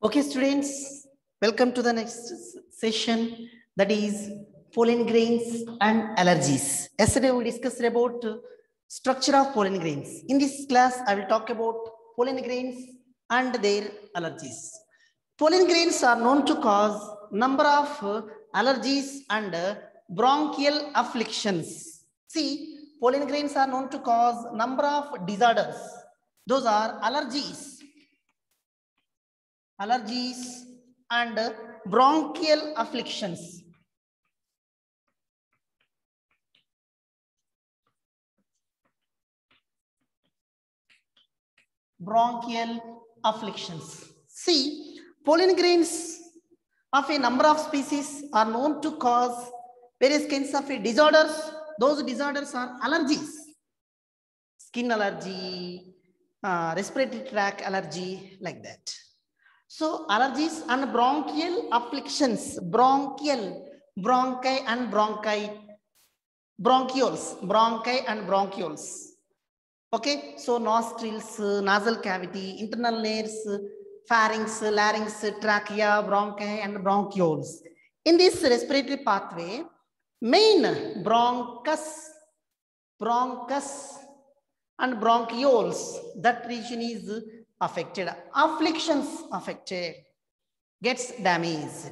Okay, students, welcome to the next session, that is pollen grains and allergies. Yesterday we discussed about structure of pollen grains. In this class, I will talk about pollen grains and their allergies. Pollen grains are known to cause number of allergies and bronchial afflictions. See, pollen grains are known to cause number of disorders. Those are allergies and bronchial afflictions. Bronchial afflictions. See, pollen grains of a number of species are known to cause various kinds of disorders. Those disorders are allergies, skin allergy, respiratory tract allergy, like that. So allergies and bronchial afflictions, bronchi and bronchioles. Okay, so nostrils, nasal cavity, internal layers, pharynx, larynx, trachea, bronchi, and bronchioles. In this respiratory pathway, main bronchus and bronchioles, that region is affected. Afflictions affected, gets damaged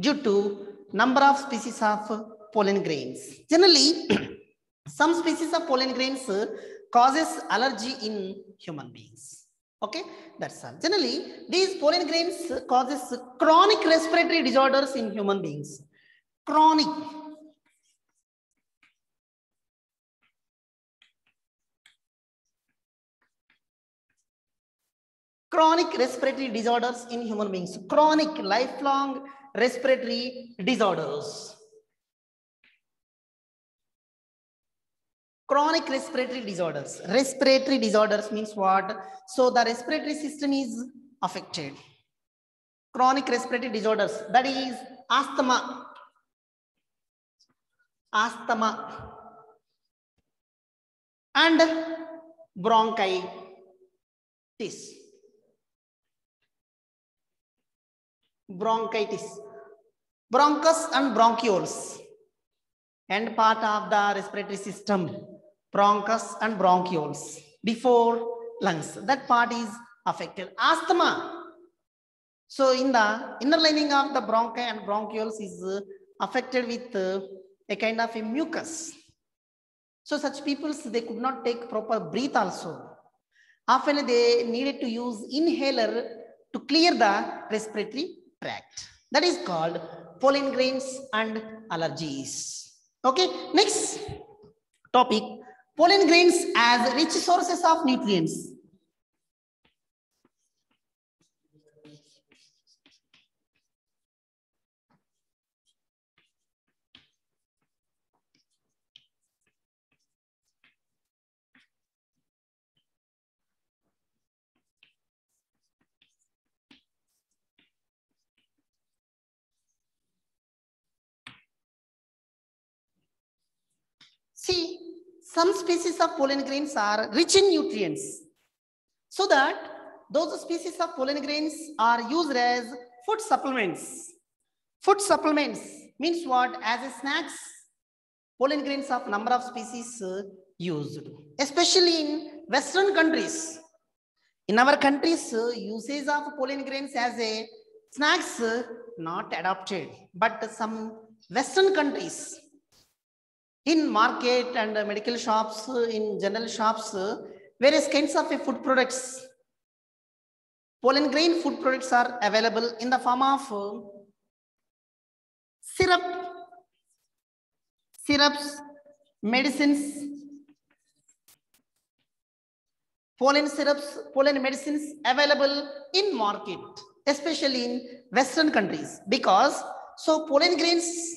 due to number of species of pollen grains. Generally, some species of pollen grains causes allergy in human beings. Okay, that's all. Generally, these pollen grains causes chronic respiratory disorders in human beings. Chronic respiratory disorders in human beings. Chronic, lifelong respiratory disorders. Chronic respiratory disorders. Respiratory disorders means what? So the respiratory system is affected. Chronic respiratory disorders, that is asthma, and bronchitis. Bronchus and bronchioles, end part of the respiratory system. Bronchus and bronchioles before lungs, that part is affected. Asthma, so in the inner lining of the bronchi and bronchioles is affected with a kind of a mucus. So such people, they could not take proper breath also. Often they needed to use inhaler to clear the respiratory tract. That is called pollen grains and allergies. Okay, next topic, pollen grains as rich sources of nutrients. See, some species of pollen grains are rich in nutrients, so that those species of pollen grains are used as food supplements. Food supplements means what? As a snacks, pollen grains of number of species used, especially in Western countries. In our countries, usage of pollen grains as a snacks not adopted, but some Western countries, in market and medical shops, in general shops, various kinds of food products, pollen grain food products are available in the form of syrups, medicines, pollen syrups, pollen medicines available in market, especially in Western countries, because so pollen grains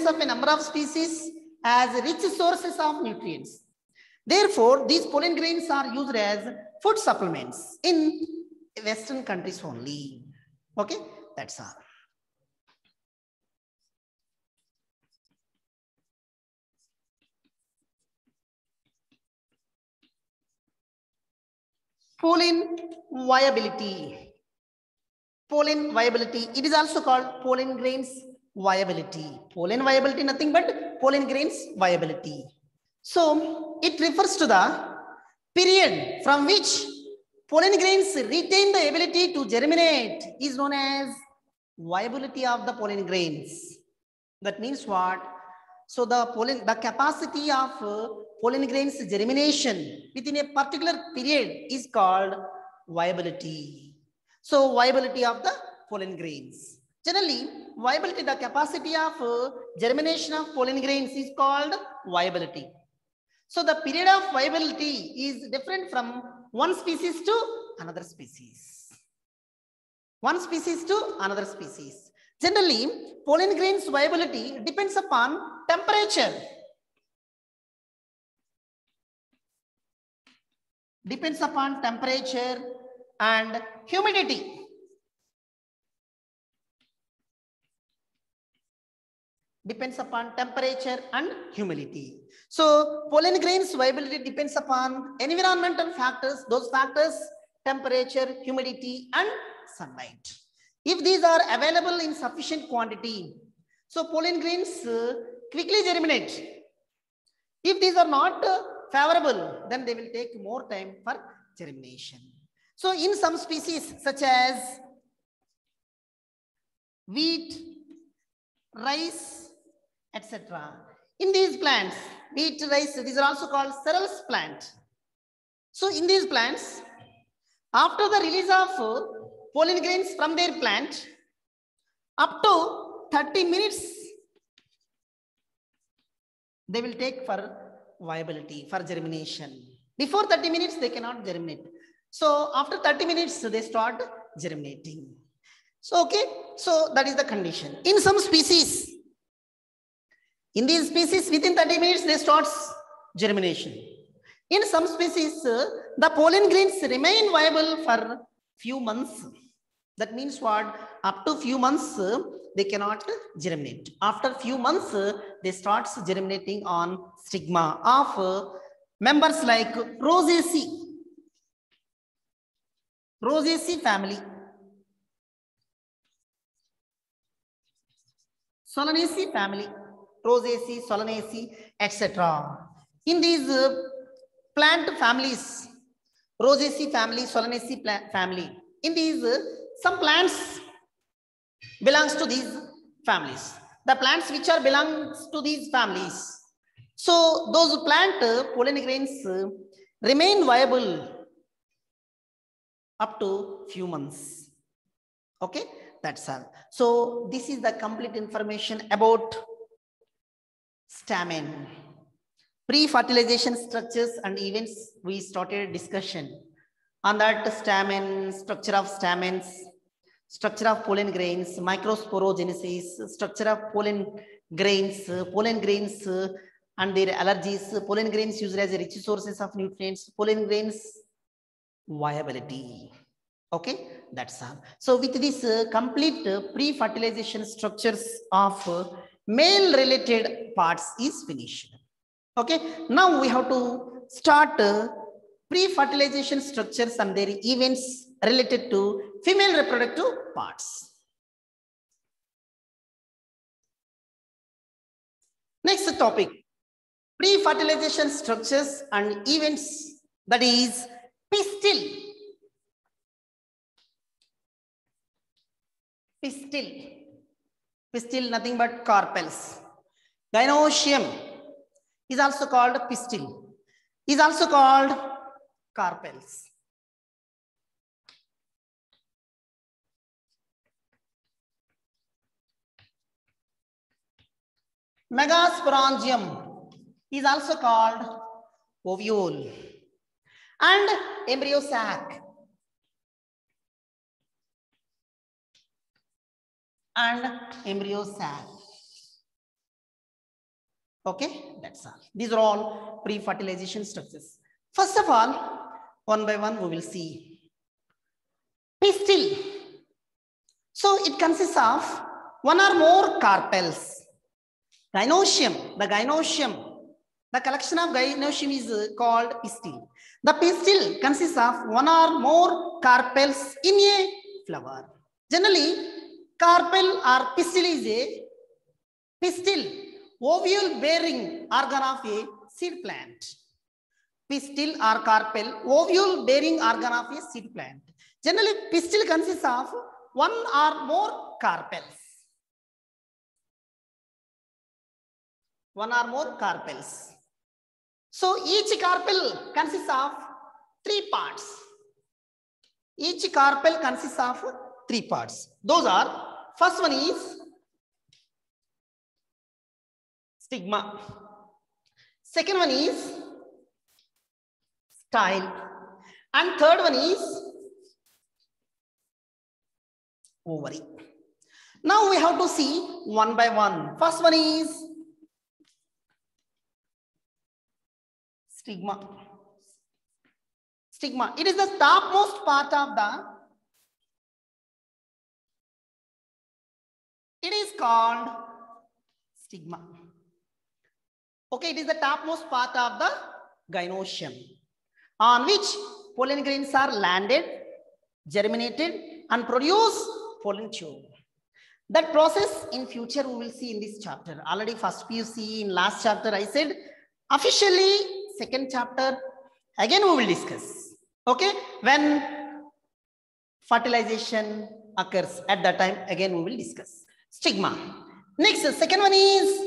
of a number of species as rich sources of nutrients. Therefore, these pollen grains are used as food supplements in Western countries only. Okay, that's all. Pollen viability. pollen viability. It is also called pollen grains viability. Pollen viability, nothing but pollen grains viability. So it refers to the period from which pollen grains retain the ability to germinate is known as viability of the pollen grains. That means what? So the capacity of pollen grains germination within a particular period is called viability. So viability of the pollen grains. Generally, viability, the capacity of germination of pollen grains is called viability. So the period of viability is different from one species to another species. One species to another species. Generally, pollen grains viability depends upon temperature. Depends upon temperature and humidity. Depends upon temperature and humidity. So pollen grains viability depends upon environmental factors, those factors, temperature, humidity, and sunlight. If these are available in sufficient quantity, so pollen grains quickly germinate. If these are not favorable, then they will take more time for germination. So in some species such as wheat, rice, etc. In these plants, wheat, rice, these are also called cereals plant. So in these plants, after the release of pollen grains from their plant, up to 30 minutes, they will take for viability, for germination. Before 30 minutes, they cannot germinate. So after 30 minutes, they start germinating. So, okay, so that is the condition. In some species, in these species, within 30 minutes, they start germination. In some species, the pollen grains remain viable for few months. That means what? Up to few months, they cannot germinate. After few months, they start germinating on stigma of members like Rosaceae. Rosaceae family. Solanaceae family. Rosaceae, Solanaceae, etc. In these plant families, Rosaceae family, Solanaceae family, in these some plants belongs to these families. The plants which are belongs to these families. So those plant pollen grains remain viable up to few months. Okay, that's all. So this is the complete information about stamen. Pre-fertilization structures and events, we started a discussion on that stamen, structure of stamens, structure of pollen grains, microsporogenesis, structure of pollen grains and their allergies, pollen grains used as rich sources of nutrients, pollen grains viability. Okay, that's all. So with this complete pre-fertilization structures of male related parts is finished. Okay, now we have to start pre-fertilization structures and their events related to female reproductive parts. Next topic, pre-fertilization structures and events, that is pistil. Pistil. Pistil, nothing but carpels. Gynoecium is also called pistil, is also called carpels. Megasporangium is also called ovule and embryo sac and embryo sac. Okay, that's all. These are all pre-fertilization structures. First of all, one by one we will see. Pistil. So it consists of one or more carpels. Gynoecium, the collection of gynoecium is called pistil. The pistil consists of one or more carpels in a flower. Generally, carpel or pistil is a pistil, ovule bearing organ of a seed plant. Pistil or carpel, ovule bearing organ of a seed plant. Generally, pistil consists of one or more carpels. One or more carpels. So each carpel consists of three parts. Each carpel consists of three parts. Those are, first one is stigma. Second one is style. And third one is ovary. Now we have to see one by one. First one is stigma. Stigma. It is the topmost part of the, it is called stigma. Okay, it is the topmost part of the gynoecium, on which pollen grains are landed, germinated, and produce pollen tube. That process in future we will see in this chapter. Already first PUC in last chapter I said, officially second chapter again we will discuss. Okay, when fertilization occurs, at that time again we will discuss stigma. Next, the second one is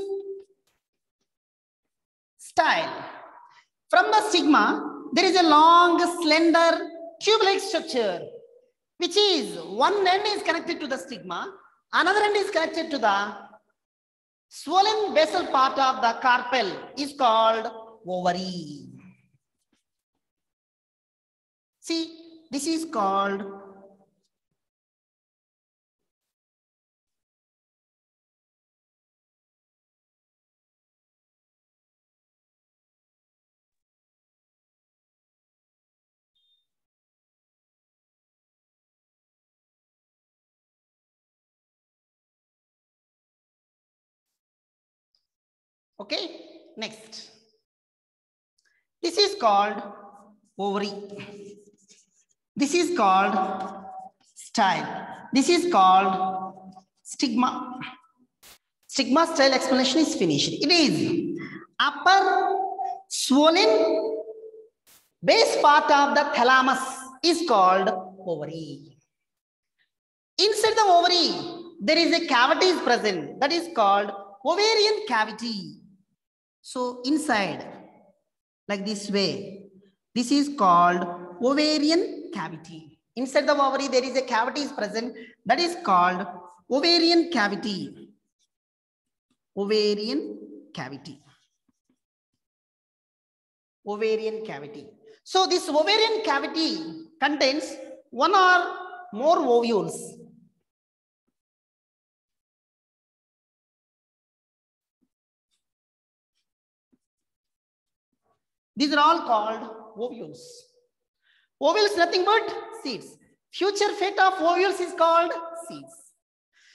style. From the stigma, there is a long, slender, tube-like structure, which is one end is connected to the stigma, another end is connected to the swollen basal part of the carpel, is called ovary. See, this is called okay. Next, this is called ovary. This is called style. This is called stigma. Stigma style explanation is finished. It is upper swollen base part of the thalamus is called ovary. Inside the ovary, there is a cavity is present that is called ovarian cavity. So inside, like this way, this is called ovarian cavity. Inside the ovary, there is a cavity is present that is called ovarian cavity. Ovarian cavity. Ovarian cavity. So this ovarian cavity contains one or more ovules. These are all called ovules. Ovules nothing but seeds. Future fate of ovules is called seeds.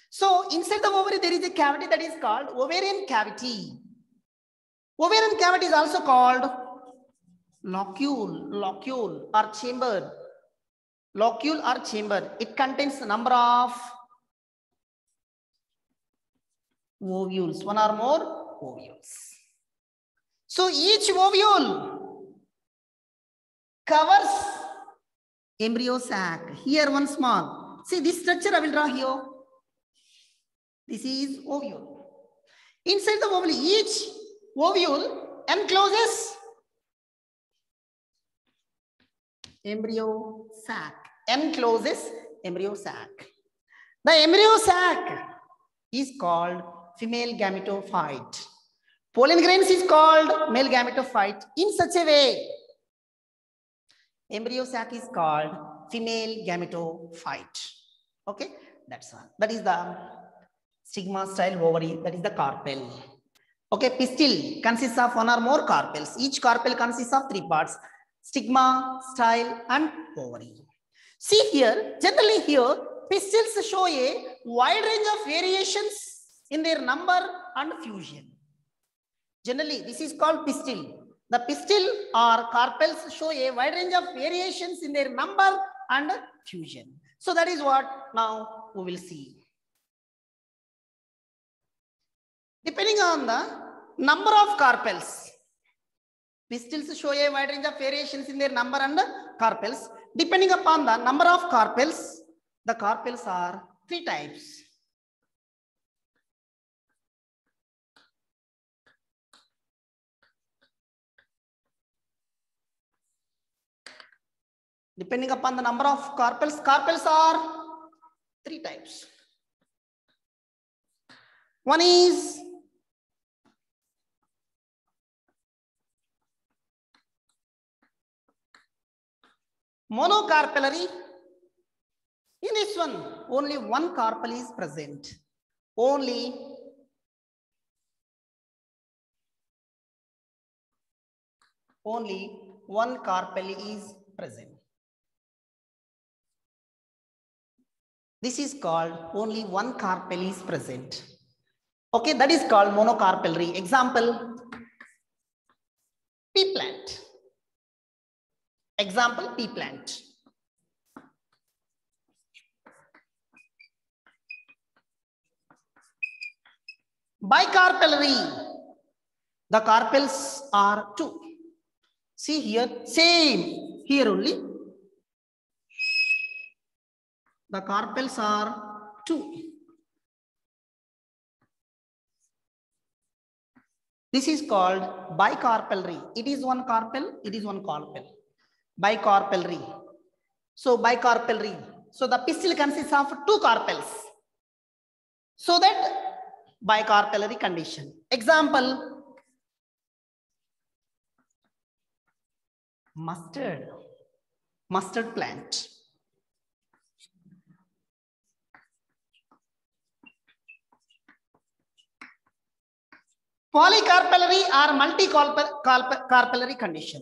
So inside the ovary there is a cavity that is called ovarian cavity. Ovarian cavity is also called locule or chamber. Locule or chamber. It contains a number of ovules, one or more ovules. So each ovule covers embryo sac. Here one small. See this structure I will draw here. This is ovule. Inside the ovule, each ovule encloses embryo sac. Encloses embryo sac. The embryo sac is called female gametophyte. Pollen grains is called male gametophyte. In such a way, embryo sac is called female gametophyte. Okay, that's all. That is the stigma style ovary. That is the carpel. Okay, pistil consists of one or more carpels. Each carpel consists of three parts: stigma, style, and ovary. See here, generally here, pistils show a wide range of variations in their number and fusion. Generally, this is called pistil. The pistil or carpels show a wide range of variations in their number and fusion. So that is what now we will see. Depending on the number of carpels, pistils show a wide range of variations in their number and carpels. Depending upon the number of carpels, the carpels are 3 types. Depending upon the number of carpels, carpels are 3 types. One is monocarpellary. In this one, only one carpel is present. Only one carpel is present. This is called only one carpel is present. Okay, that is called monocarpellary. Example, pea plant. Example, pea plant. Bicarpellary. The carpels are 2. See here, same here only. The carpels are 2. This is called bicarpellary. It is one carpel, it is one carpel. Bicarpellary. So bicarpellary. So the pistil consists of 2 carpels. So that bicarpellary condition. Example, mustard plant. Polycarpellary or multicarpellary condition.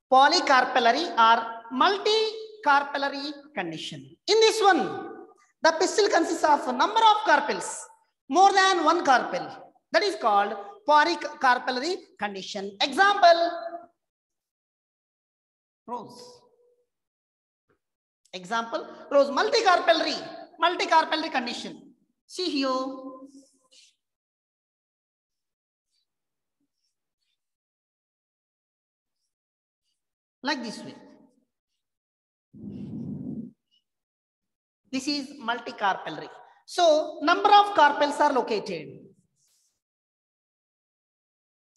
Polycarpellary or multicarpellary condition. In this one, the pistil consists of a number of carpels, more than one carpel. That is called polycarpellary condition. Example, rose. Example, rose, multicarpellary condition. See here. Like this way. This is multicarpellary. So, number of carpels are located.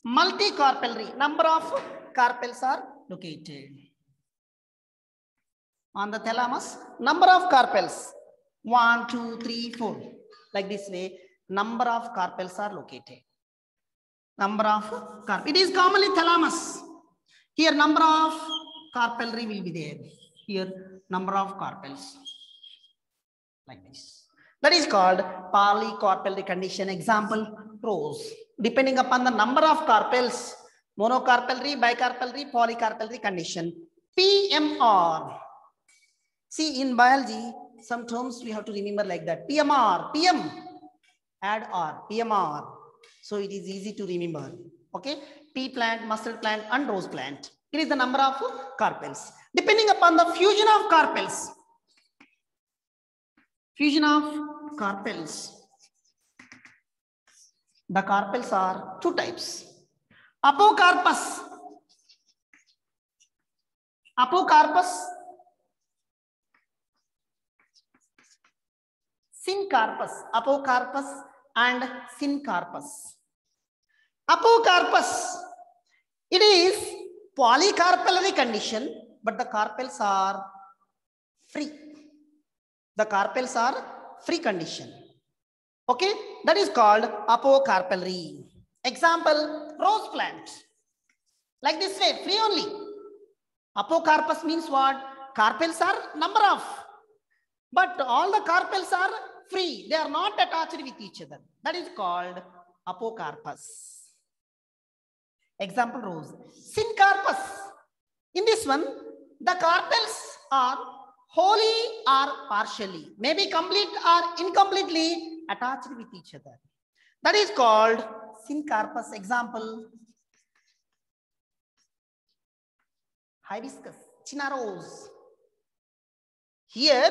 Multicarpellary, number of carpels are located. On the thalamus, number of carpels, 1, 2, 3, 4. Like this way, number of carpels are located. Number of carpels. It is commonly thalamus. Here, number of carpellary will be there. Here, number of carpels. Like this. That is called polycarpellary condition. Example, rose. Depending upon the number of carpels, monocarpellary, bicarpellary, polycarpellary condition. PMR. See, in biology, some terms we have to remember like that. PMR, PM, add R, PMR. So it is easy to remember. Okay, pea plant, mustard plant, and rose plant. It is the number of carpels. Depending upon the fusion of carpels. Fusion of carpels. The carpels are 2 types. Apocarpus. Apocarpus. Syncarpus. Apocarpus and syncarpus. Apocarpus. It is polycarpellary condition, but the carpels are free. The carpels are free condition. Okay, that is called apocarpellary. Example, rose plant. Like this way, free only. Apocarpus means what? Carpels are number of, but all the carpels are free. They are not attached with each other. That is called apocarpus. Example, rose. Syncarpus. In this one, the carpels are wholly or partially, maybe complete or incompletely attached with each other. That is called syncarpus. Example, hibiscus, China rose. Here,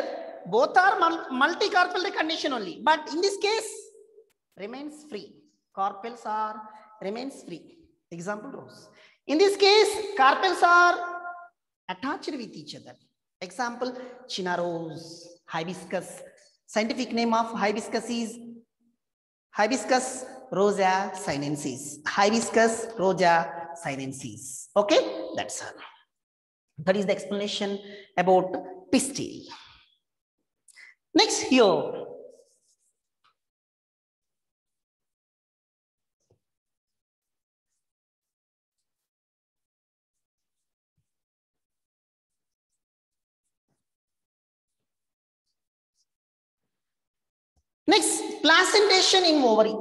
Both are multi-carpel condition only, but in this case, remains free. Carpels are remains free. Example rose. In this case, carpels are attached with each other. Example, China rose, hibiscus. Scientific name of hibiscus is Hibiscus rosea sinensis. Hibiscus rosea sinensis. Okay, that's all. That is the explanation about pistil. Next here. Next, placentation in ovary.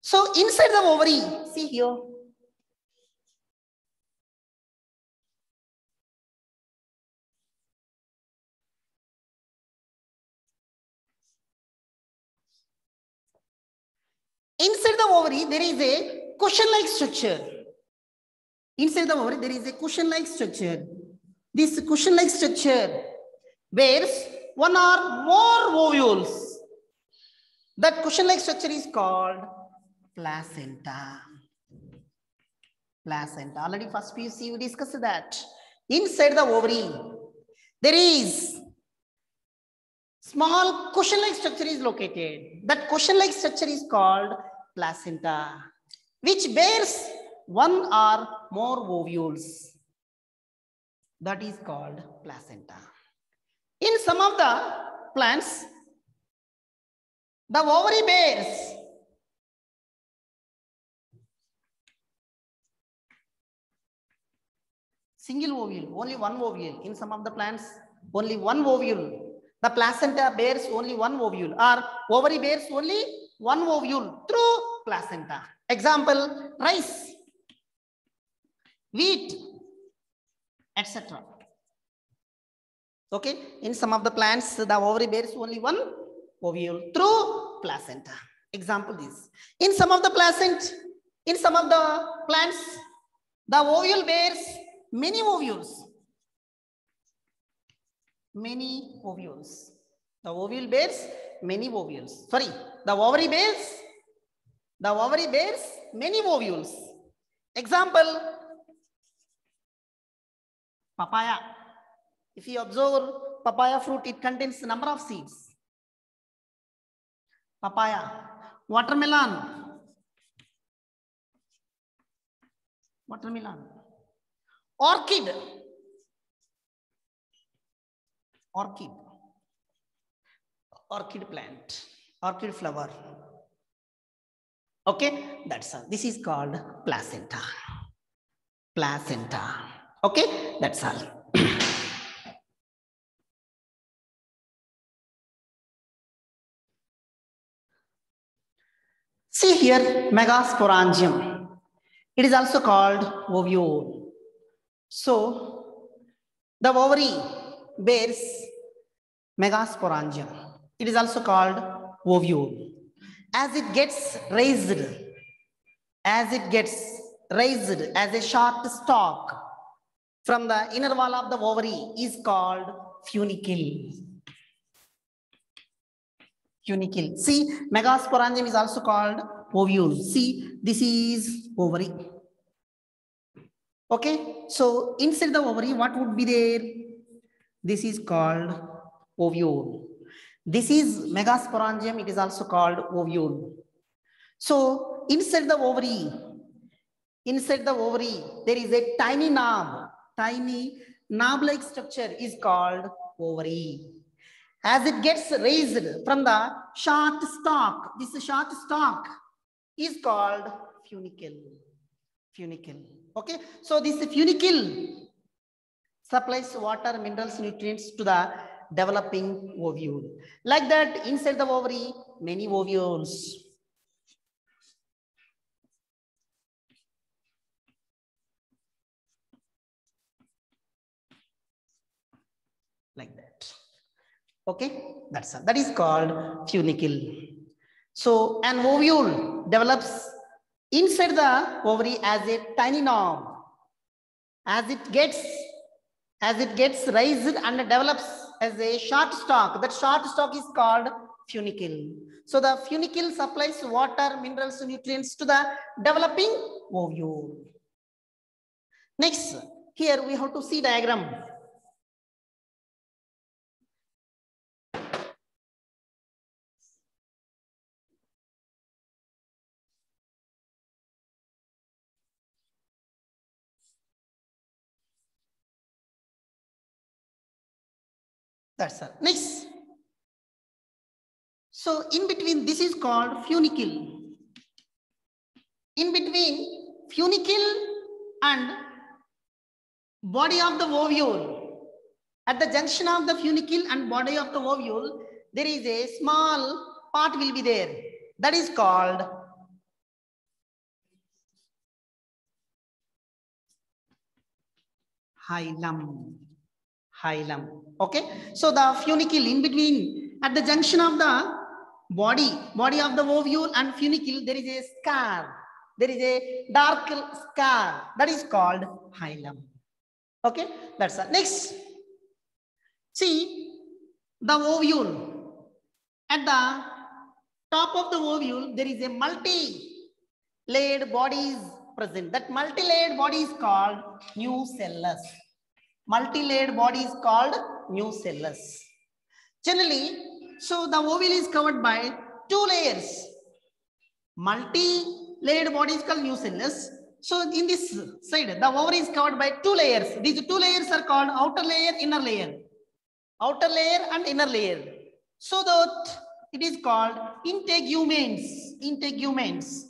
So inside the ovary, see here. Inside the ovary, there is a cushion-like structure. Inside the ovary, there is a cushion-like structure. This cushion-like structure bears one or more ovules. That cushion-like structure is called placenta. Placenta. Already first PUC we discussed that. Inside the ovary, there is small cushion-like structure is located. That cushion-like structure is called placenta, which bears one or more ovules. That is called placenta. In some of the plants, the ovary bears single ovule, only one ovule. In some of the plants, only one ovule. The placenta bears only one ovule, or ovary bears only one ovule through placenta. Example, rice, wheat, etc. Okay, in some of the plants, the ovary bears only one ovule through placenta. Example is, in some of the plants, the ovule bears many ovules. Many ovules. The ovule bears many ovules. Sorry, the ovary bears many ovules. Example, papaya. If you observe papaya fruit, it contains a number of seeds. Papaya. Watermelon. Watermelon. Orchid. Orchid. Orchid plant. Orchid flower. Okay, that's all. This is called placenta. Placenta. Okay, that's all. See here, megasporangium. It is also called ovule. So, the ovary bears megasporangium. It is also called ovule. As it gets raised as a short stalk from the inner wall of the ovary is called funicle. Funicle. See, megasporangium is also called ovule. See, this is ovary. Okay, so inside the ovary, what would be there? This is called ovule. This is megasporangium. It is also called ovule. So inside the ovary, there is a tiny knob. Tiny knob-like structure is called ovary. As it gets raised from the short stalk, this short stalk is called funicle. Funicle. Okay, so this funicle supplies water, minerals, nutrients to the developing ovule. Like that, inside the ovary, many ovules. Like that. Okay, that's all. That is called funicle. So an ovule develops inside the ovary as a tiny knob. As it gets raised and develops as a short stalk, that short stalk is called funicle. So the funicle supplies water, minerals, nutrients to the developing ovule. Next, here we have to see diagram. That's all. Next. So in between, this is called funicle. In between funicle and body of the ovule, at the junction of the funicle and body of the ovule, there is a small part will be there. That is called hilum. Hilum. Okay. So the funicle in between, at the junction of the body of the ovule and funicle, there is a scar. There is a dark scar. That is called hilum. Okay. That's all. Next. See the ovule. At the top of the ovule, there is a multi-layered body is present. That multi-layered body is called nucellus. Multi-layered body is called nucellus. Generally, so the ovule is covered by two layers. Multi-layered body is called nucellus. So in this side, the ovary is covered by two layers. These two layers are called outer layer, inner layer. Outer layer and inner layer. So that it is called integuments. Integuments.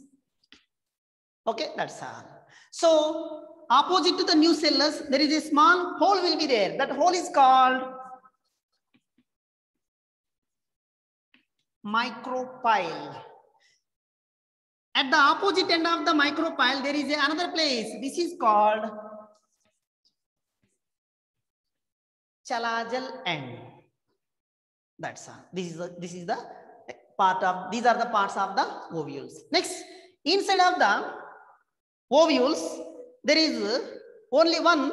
Okay, that's all. So opposite to the nucellus, there is a small hole will be there. That hole is called micropyle. At the opposite end of the micropyle, there is another place. This is called chalagal end. That's all. This is the part of, these are the parts of the ovules. Next, inside of the ovules, there is only one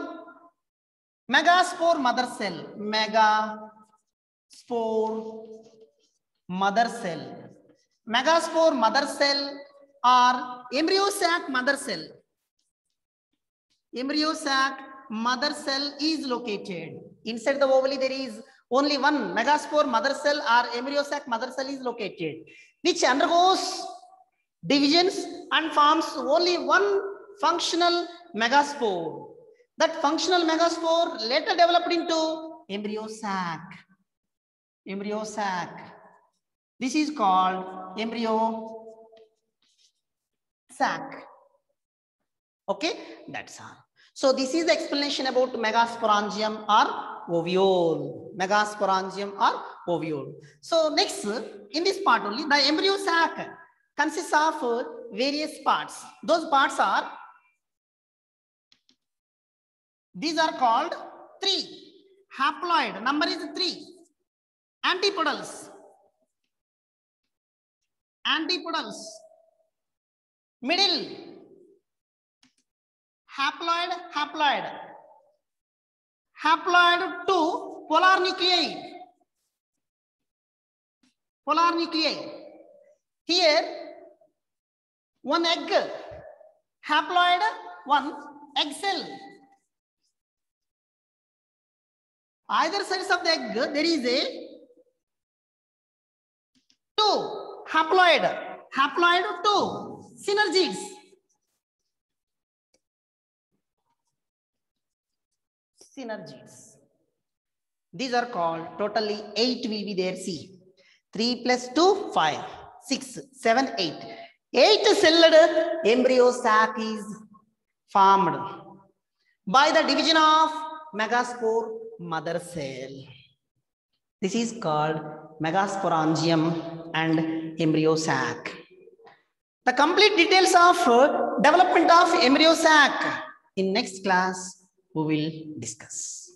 megaspore mother cell. Megaspore mother cell. Megaspore mother cell or embryo sac mother cell. Embryo sac mother cell is located. Inside the ovule, there is only one megaspore mother cell or embryo sac mother cell is located, which undergoes divisions and forms only one functional megaspore. That functional megaspore later developed into embryo sac. Embryo sac. This is called embryo sac. Okay, that's all. So this is the explanation about megasporangium or ovule. Megasporangium or ovule. So next, in this part only, the embryo sac consists of various parts. Those parts are, these are called 3. Haploid, number is 3. Antipodals. Antipodals. Middle. Haploid, haploid. Haploid 2, polar nuclei. Polar nuclei. Here, one egg. Haploid, 1 egg cell. Either sides of the egg, there is a 2 haploid. Haploid 2 synergids. Synergids. These are called, totally 8 will be there. See, 3 plus 2, 5, 6, 7, 8. 8-celled embryo sac is formed by the division of megaspore mother cell. This is called megasporangium and embryo sac. The complete details of development of embryo sac in next class we will discuss.